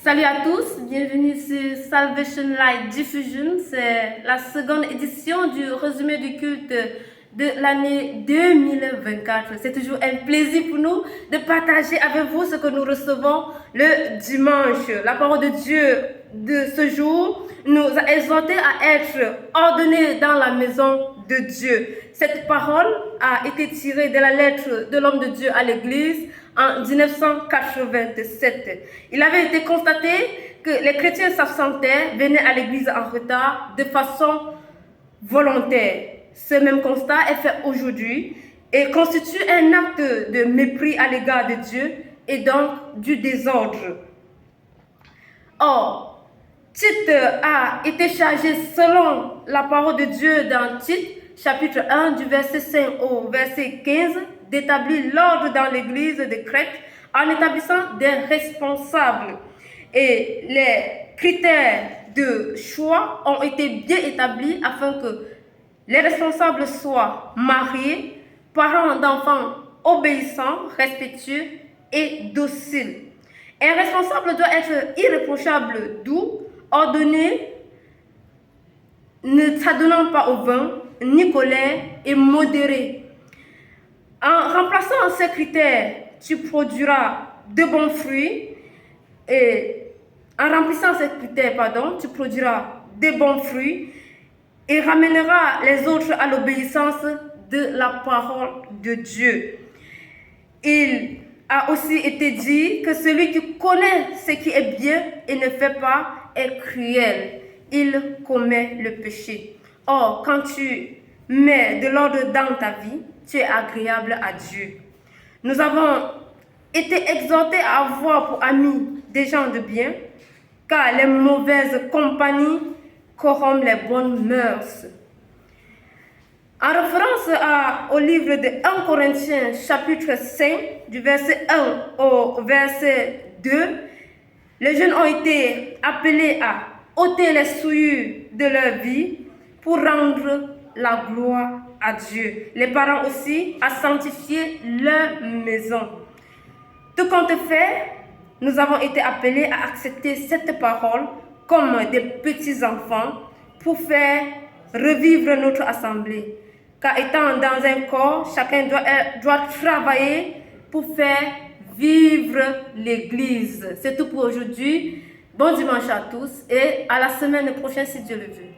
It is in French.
Salut à tous, bienvenue sur Salvation Light Diffusion. C'est la seconde édition du résumé du culte de l'année 2024. C'est toujours un plaisir pour nous de partager avec vous ce que nous recevons le dimanche. La parole de Dieu de ce jour nous a exhortés à être ordonnés dans la maison de Dieu. Cette parole a été tirée de la lettre de l'homme de Dieu à l'Église en 1987. Il avait été constaté que les chrétiens s'absentaient, venaient à l'église en retard de façon volontaire. Ce même constat est fait aujourd'hui et constitue un acte de mépris à l'égard de Dieu et donc du désordre. Or, Tite a été chargé selon la parole de Dieu dans Tite, chapitre 1, du verset 5 au verset 15, d'établir l'ordre dans l'église de Crète en établissant des responsables. Et les critères de choix ont été bien établis afin que les responsables soient mariés, parents d'enfants obéissants, respectueux et dociles. Un responsable doit être irréprochable, doux, ordonné, ne s'adonnant pas au vin, ni colère et modéré. En remplaçant ces critères, tu produiras de bons fruits et en remplissant ces critères, tu produiras de bons fruits et ramèneras les autres à l'obéissance de la parole de Dieu. Il a aussi été dit que celui qui connaît ce qui est bien et ne fait pas est cruel. Il commet le péché. Or, quand tu mets de l'ordre dans ta vie, tu es agréable à Dieu. Nous avons été exhortés à avoir pour amis des gens de bien, car les mauvaises compagnies corrompent les bonnes mœurs. En référence au livre de 1 Corinthiens, chapitre 5, du verset 1 au verset 2, les jeunes ont été appelés à ôter les souillures de leur vie pour rendre la gloire à Dieu. Les parents aussi à sanctifier leur maison. Tout compte fait, nous avons été appelés à accepter cette parole comme des petits-enfants pour faire revivre notre assemblée. Car étant dans un corps, chacun doit travailler pour faire vivre l'Église. C'est tout pour aujourd'hui. Bon dimanche à tous et à la semaine prochaine si Dieu le veut.